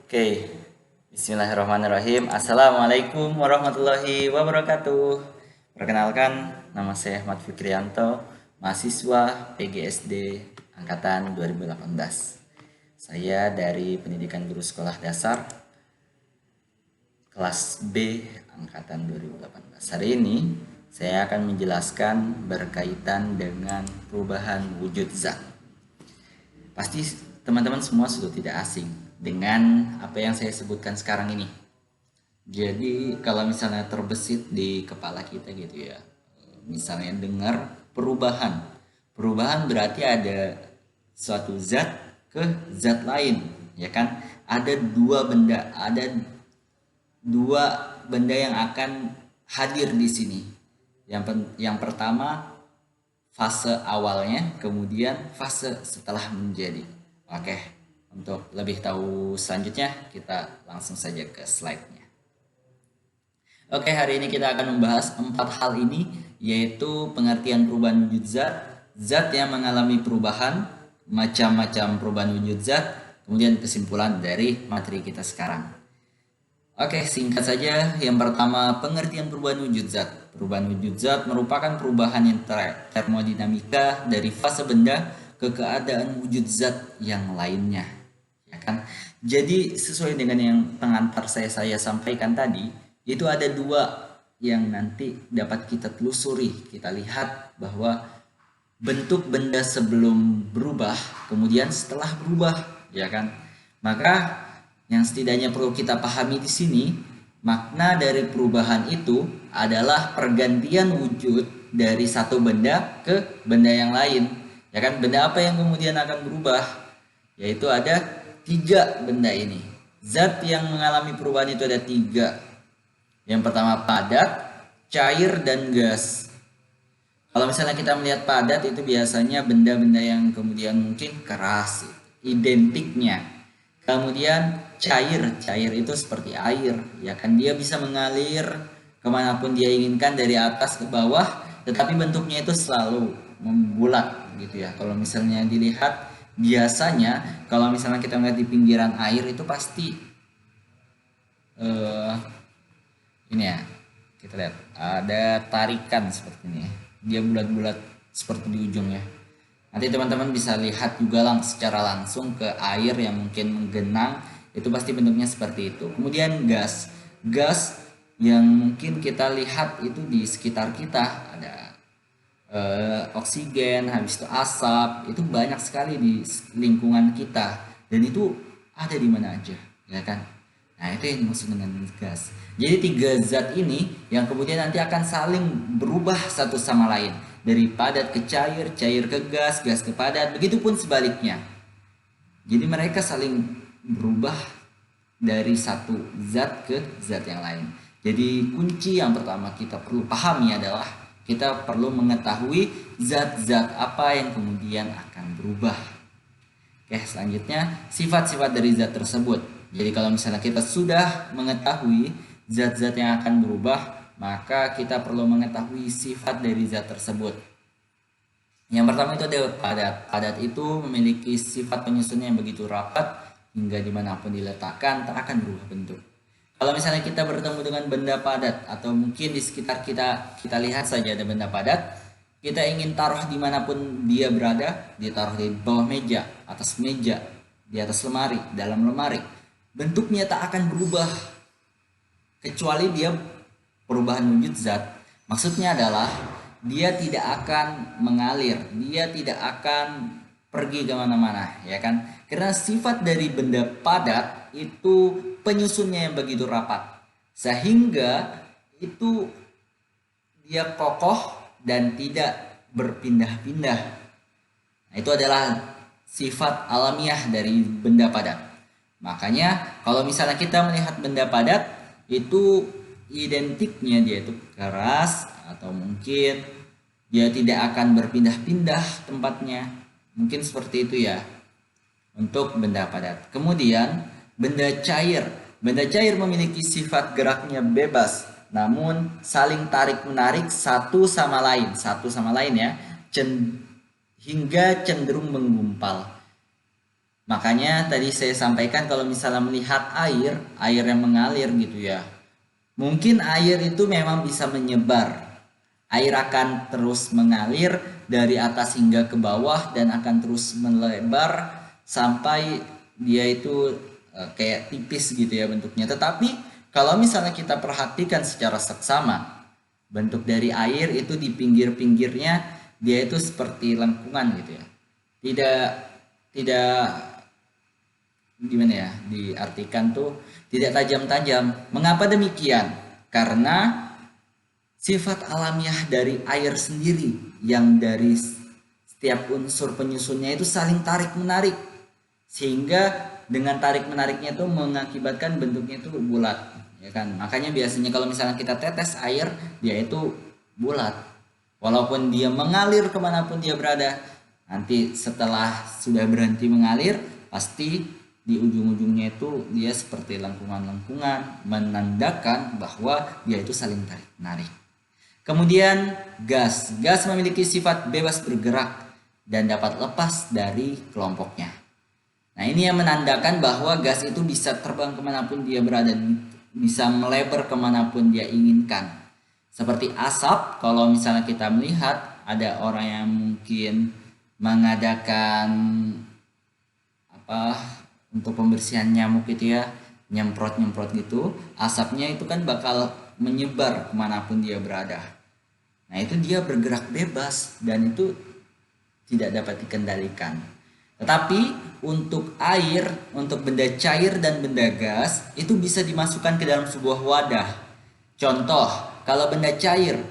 Oke, Bismillahirrahmanirrahim. Assalamualaikum warahmatullahi wabarakatuh. Perkenalkan, nama saya Ahmad Fikrianto, mahasiswa PGSD Angkatan 2018. Saya dari Pendidikan Guru Sekolah Dasar, kelas B Angkatan 2018. Hari ini, saya akan menjelaskan berkaitan dengan perubahan wujud zat. Pasti teman-teman semua sudah tidak asing dengan apa yang saya sebutkan sekarang ini. Jadi kalau misalnya terbesit di kepala kita gitu ya, misalnya dengar perubahan. Perubahan berarti ada suatu zat ke zat lain, ya kan? Ada dua benda yang akan hadir di sini. Yang pertama fase awalnya, kemudian fase setelah menjadi. Oke. Untuk lebih tahu selanjutnya, kita langsung saja ke slide-nya. Oke, hari ini kita akan membahas 4 hal ini, yaitu pengertian perubahan wujud zat, zat yang mengalami perubahan, macam-macam perubahan wujud zat, kemudian kesimpulan dari materi kita sekarang. Oke, singkat saja. Yang pertama, pengertian perubahan wujud zat. Perubahan wujud zat merupakan perubahan yang termodinamika dari fase benda ke keadaan wujud zat yang lainnya. Ya kan? Jadi sesuai dengan yang pengantar saya sampaikan tadi, itu ada dua yang nanti dapat kita telusuri. Kita lihat bahwa bentuk benda sebelum berubah, kemudian setelah berubah, ya kan? Maka yang setidaknya perlu kita pahami di sini, makna dari perubahan itu adalah pergantian wujud dari satu benda ke benda yang lain. Ya kan? Benda apa yang kemudian akan berubah? Yaitu ada 3 benda ini. Zat yang mengalami perubahan itu ada 3. Yang pertama padat, cair, dan gas. Kalau misalnya kita melihat padat itu biasanya benda-benda yang kemudian mungkin keras, identiknya. Kemudian cair itu seperti air, ya kan, dia bisa mengalir kemanapun dia inginkan dari atas ke bawah, tetapi bentuknya itu selalu membulat gitu ya. Kalau misalnya dilihat biasanya, kalau misalnya kita melihat di pinggiran air itu pasti ini ya, kita lihat ada tarikan seperti ini. Dia bulat-bulat seperti di ujungnya. Nanti teman-teman bisa lihat juga secara langsung ke air yang mungkin menggenang, itu pasti bentuknya seperti itu. Kemudian gas yang mungkin kita lihat itu di sekitar kita, ada oksigen, habis itu asap, itu banyak sekali di lingkungan kita, dan itu ada di mana aja, ya kan? Nah, itu yang dimaksud dengan gas. Jadi 3 zat ini yang kemudian nanti akan saling berubah satu sama lain, dari padat ke cair, cair ke gas, gas ke padat, begitupun sebaliknya. Jadi mereka saling berubah dari satu zat ke zat yang lain. Jadi kunci yang pertama kita perlu pahami adalah kita perlu mengetahui zat-zat apa yang kemudian akan berubah. Oke, selanjutnya sifat-sifat dari zat tersebut. Jadi kalau misalnya kita sudah mengetahui zat-zat yang akan berubah, maka kita perlu mengetahui sifat dari zat tersebut. Yang pertama itu ada padat. Padat itu memiliki sifat penyusunnya yang begitu rapat hingga dimanapun diletakkan tak akan berubah bentuk. Kalau misalnya kita bertemu dengan benda padat, atau mungkin di sekitar kita lihat saja ada benda padat, kita ingin taruh dimanapun dia berada, ditaruh di bawah meja, di atas lemari, dalam lemari, bentuknya tak akan berubah kecuali dia perubahan wujud zat. Maksudnya adalah dia tidak akan mengalir, dia tidak akan pergi kemana-mana, ya kan? Karena sifat dari benda padat itu penyusunnya yang begitu rapat, sehingga itu dia kokoh dan tidak berpindah-pindah. Nah, itu adalah sifat alamiah dari benda padat. Makanya kalau misalnya kita melihat benda padat, itu identiknya dia itu keras, atau mungkin dia tidak akan berpindah-pindah tempatnya. Mungkin seperti itu ya untuk benda padat. Kemudian benda cair. Benda cair memiliki sifat geraknya bebas, namun saling tarik-menarik satu sama lain ya, hingga cenderung menggumpal. Makanya tadi saya sampaikan kalau misalnya melihat air yang mengalir gitu ya. Mungkin air itu memang bisa menyebar. Air akan terus mengalir dari atas hingga ke bawah dan akan terus melebar sampai dia itu kayak tipis gitu ya bentuknya. Tetapi kalau misalnya kita perhatikan secara seksama, bentuk dari air itu di pinggir-pinggirnya dia itu seperti lengkungan gitu ya. Tidak tidak gimana ya diartikan tuh tidak tajam-tajam. Mengapa demikian? Karena sifat alamiah dari air sendiri yang dari setiap unsur penyusunnya itu saling tarik menarik, sehingga dengan tarik menariknya itu mengakibatkan bentuknya itu bulat, ya kan. Makanya biasanya kalau misalnya kita tetes air dia itu bulat, walaupun dia mengalir kemanapun dia berada, nanti setelah sudah berhenti mengalir pasti di ujung-ujungnya itu dia seperti lengkungan-lengkungan, menandakan bahwa dia itu saling tarik menarik. Kemudian gas. Gas memiliki sifat bebas bergerak dan dapat lepas dari kelompoknya. Nah, ini yang menandakan bahwa gas itu bisa terbang kemanapun dia berada, bisa melebar kemanapun dia inginkan. Seperti asap, kalau misalnya kita melihat ada orang yang mungkin mengadakan untuk pembersihan nyamuk itu ya, nyemprot-nyemprot gitu, asapnya itu kan bakal menyebar kemanapun dia berada. Nah, itu dia bergerak bebas dan itu tidak dapat dikendalikan. Tetapi untuk air, untuk benda cair dan benda gas itu bisa dimasukkan ke dalam sebuah wadah. Contoh, kalau benda cair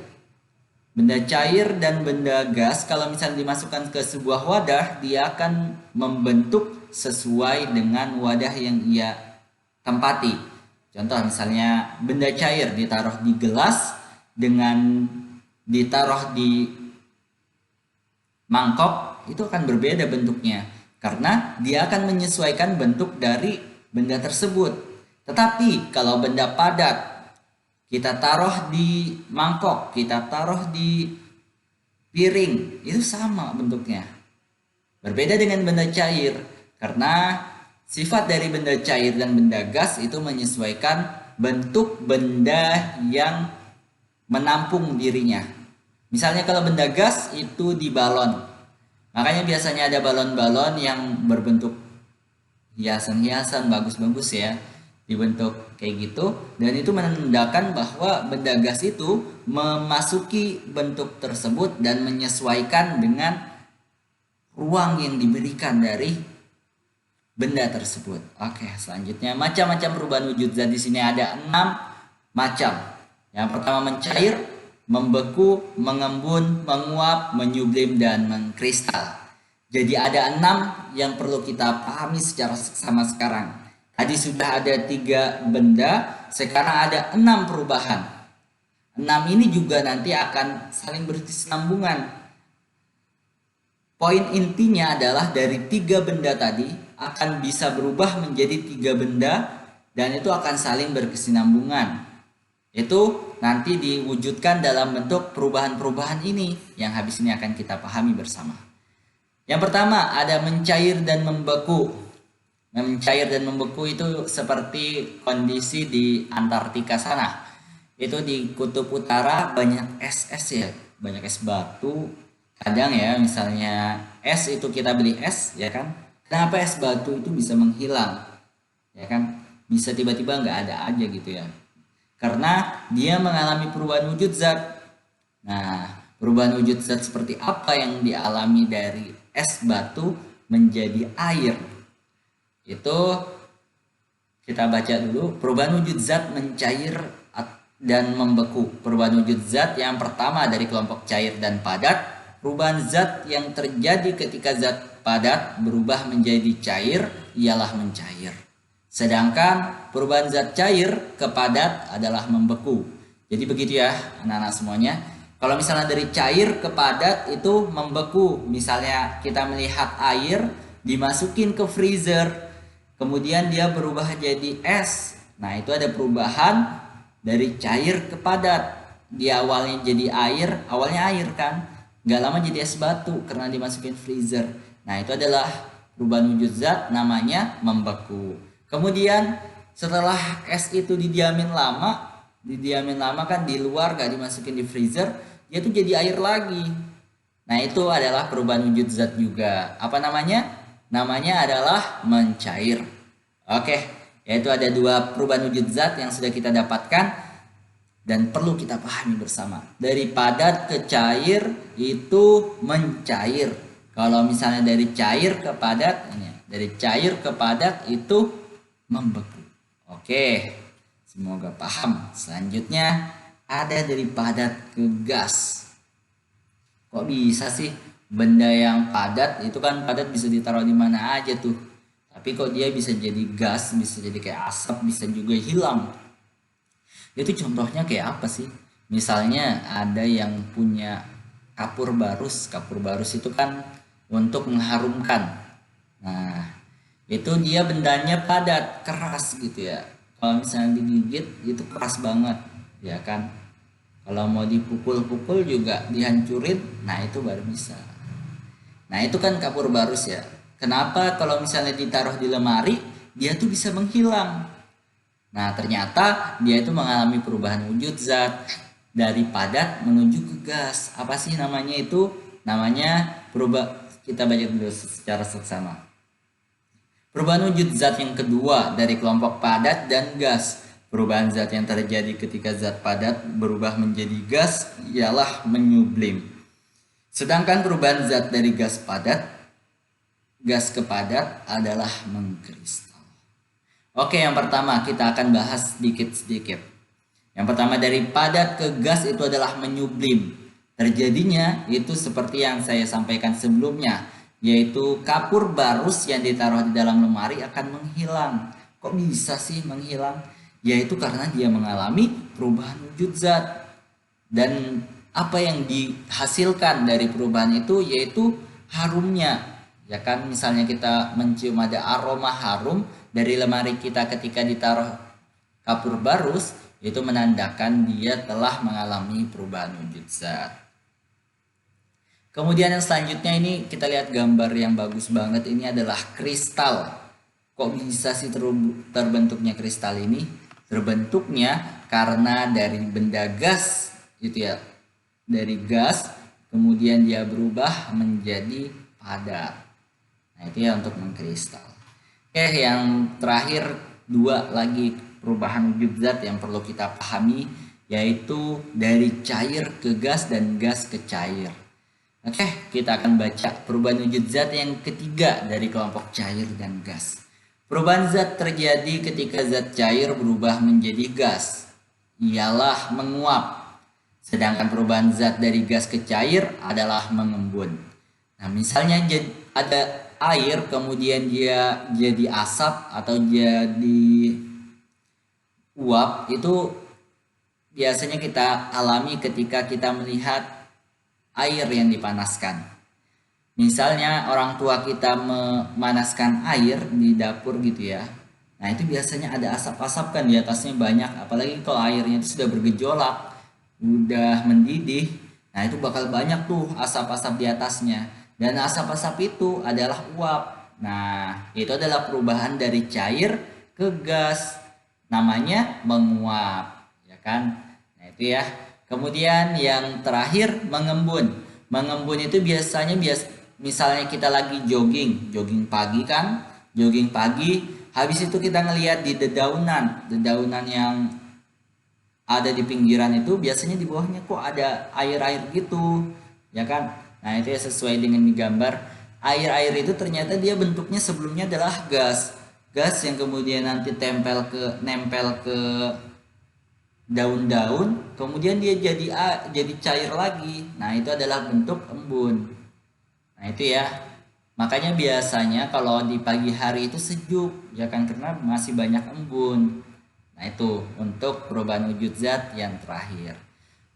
dan benda gas kalau misalnya dimasukkan ke sebuah wadah, dia akan membentuk sesuai dengan wadah yang ia tempati. Contoh misalnya benda cair ditaruh di gelas dengan ditaruh di mangkok, itu akan berbeda bentuknya karena dia akan menyesuaikan bentuk dari benda tersebut. Tetapi kalau benda padat kita taruh di mangkok, kita taruh di piring, itu sama bentuknya. Berbeda dengan benda cair, karena sifat dari benda cair dan benda gas itu menyesuaikan bentuk benda yang menampung dirinya. Misalnya kalau benda gas itu di balon. Makanya biasanya ada balon-balon yang berbentuk hiasan-hiasan bagus-bagus ya, dibentuk kayak gitu, dan itu menandakan bahwa benda gas itu memasuki bentuk tersebut dan menyesuaikan dengan ruang yang diberikan dari benda tersebut. Oke, selanjutnya macam-macam perubahan wujud zat. Di sini ada 6 macam. Yang pertama mencair, membeku, mengembun, menguap, menyublim, dan mengkristal. Jadi ada 6 yang perlu kita pahami secara seksama sekarang. Tadi sudah ada 3 benda, sekarang ada 6 perubahan. 6 ini juga nanti akan saling berkesinambungan. Poin intinya adalah dari 3 benda tadi akan bisa berubah menjadi 3 benda dan itu akan saling berkesinambungan. Itu nanti diwujudkan dalam bentuk perubahan-perubahan ini yang habis ini akan kita pahami bersama. Yang pertama ada mencair dan membeku. Mencair dan membeku itu seperti kondisi di Antartika sana. Itu di kutub utara banyak es-es ya, banyak es batu. Kadang ya misalnya es itu kita beli es ya kan. Kenapa es batu itu bisa menghilang? Ya kan? Bisa tiba-tiba nggak ada aja gitu ya. Karena dia mengalami perubahan wujud zat. Nah, perubahan wujud zat seperti apa yang dialami dari es batu menjadi air? Itu kita baca dulu. Perubahan wujud zat mencair dan membeku. Perubahan wujud zat yang pertama dari kelompok cair dan padat. Perubahan zat yang terjadi ketika zat padat berubah menjadi cair ialah mencair. Sedangkan perubahan zat cair ke padat adalah membeku. Jadi begitu ya anak-anak semuanya. Kalau misalnya dari cair ke padat itu membeku. Misalnya kita melihat air dimasukin ke freezer, kemudian dia berubah jadi es. Nah itu ada perubahan dari cair ke padat. Dia awalnya jadi air, awalnya air kan, gak lama jadi es batu karena dimasukin freezer. Nah itu adalah perubahan wujud zat namanya membeku. Kemudian setelah es itu didiamin lama kan di luar, gak dimasukin di freezer, dia tuh jadi air lagi. Nah itu adalah perubahan wujud zat juga. Apa namanya? Namanya adalah mencair. Oke, yaitu ada dua perubahan wujud zat yang sudah kita dapatkan dan perlu kita pahami bersama. Dari padat ke cair itu mencair. Kalau misalnya dari cair ke padat, dari cair ke padat itu membeku. Oke, semoga paham. Selanjutnya ada dari padat ke gas. Kok bisa sih benda yang padat itu kan padat bisa ditaruh di mana aja tuh. Tapi kok dia bisa jadi gas, bisa jadi kayak asap, bisa juga hilang. Itu contohnya kayak apa sih? Misalnya ada yang punya kapur barus. Kapur barus itu kan untuk mengharumkan. Nah, itu dia bendanya padat, keras gitu ya. Kalau misalnya digigit itu keras banget, ya kan? Kalau mau dipukul-pukul juga dihancurin, nah itu baru bisa. Nah, itu kan kapur barus ya. Kenapa kalau misalnya ditaruh di lemari, dia tuh bisa menghilang? Nah, ternyata dia itu mengalami perubahan wujud zat dari padat menuju ke gas. Apa sih namanya itu? Namanya kita baca dulu secara seksama. Perubahan wujud zat yang kedua dari kelompok padat dan gas. Perubahan zat yang terjadi ketika zat padat berubah menjadi gas ialah menyublim. Sedangkan perubahan zat dari gas ke padat adalah mengkristal. Oke, yang pertama kita akan bahas sedikit-sedikit. Yang pertama dari padat ke gas itu adalah menyublim. Terjadinya itu seperti yang saya sampaikan sebelumnya, yaitu kapur barus yang ditaruh di dalam lemari akan menghilang. Kok bisa sih menghilang? Yaitu karena dia mengalami perubahan wujud zat. Dan apa yang dihasilkan dari perubahan itu yaitu harumnya. Ya kan, misalnya kita mencium ada aroma harum dari lemari kita ketika ditaruh kapur barus, itu menandakan dia telah mengalami perubahan wujud zat. Kemudian yang selanjutnya ini kita lihat gambar yang bagus banget, ini adalah kristal. Kok bisa sih terbentuknya kristal ini? Terbentuknya karena dari benda gas gitu ya. Dari gas kemudian dia berubah menjadi padat. Nah, itu ya untuk mengkristal. Oke, yang terakhir dua lagi perubahan wujud zat yang perlu kita pahami, yaitu dari cair ke gas dan gas ke cair. Oke, kita akan baca perubahan wujud zat yang ketiga dari kelompok cair dan gas. Perubahan zat terjadi ketika zat cair berubah menjadi gas, ialah menguap. Sedangkan perubahan zat dari gas ke cair adalah mengembun. Nah, misalnya ada air kemudian dia jadi asap atau jadi uap, itu biasanya kita alami ketika kita melihat air yang dipanaskan. Misalnya orang tua kita memanaskan air di dapur gitu ya. Nah, itu biasanya ada asap-asap kan di atasnya banyak, apalagi kalau airnya itu sudah bergejolak, udah mendidih. Nah, itu bakal banyak tuh asap-asap di atasnya. Dan asap-asap itu adalah uap. Nah, itu adalah perubahan dari cair ke gas. Namanya menguap, ya kan? Nah, itu ya. Kemudian yang terakhir mengembun. Mengembun itu biasanya misalnya kita lagi jogging pagi kan? Jogging pagi, habis itu kita ngelihat di dedaunan yang ada di pinggiran itu biasanya di bawahnya kok ada air-air gitu, ya kan? Nah, itu ya sesuai dengan di gambar. Air-air itu ternyata dia bentuknya sebelumnya adalah gas. Gas yang kemudian nanti nempel ke daun-daun, kemudian dia jadi cair lagi. Nah, itu adalah bentuk embun. Nah, itu ya. Makanya biasanya kalau di pagi hari itu sejuk, ya kan, karena masih banyak embun. Nah, itu untuk perubahan wujud zat yang terakhir.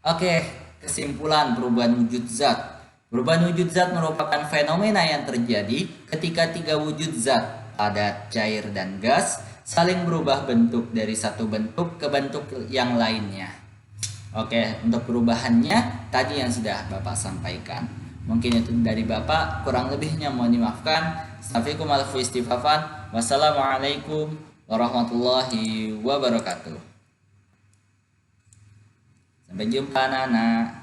Oke, kesimpulan perubahan wujud zat. Perubahan wujud zat merupakan fenomena yang terjadi ketika tiga wujud zat, padat, cair, dan gas, saling berubah bentuk dari satu bentuk ke bentuk yang lainnya. Oke, untuk perubahannya tadi yang sudah Bapak sampaikan. Mungkin itu dari Bapak, kurang lebihnya mohon dimaafkan. Afikum alfu istifafan. Wassalamualaikum warahmatullahi wabarakatuh. Sampai jumpa anak-anak.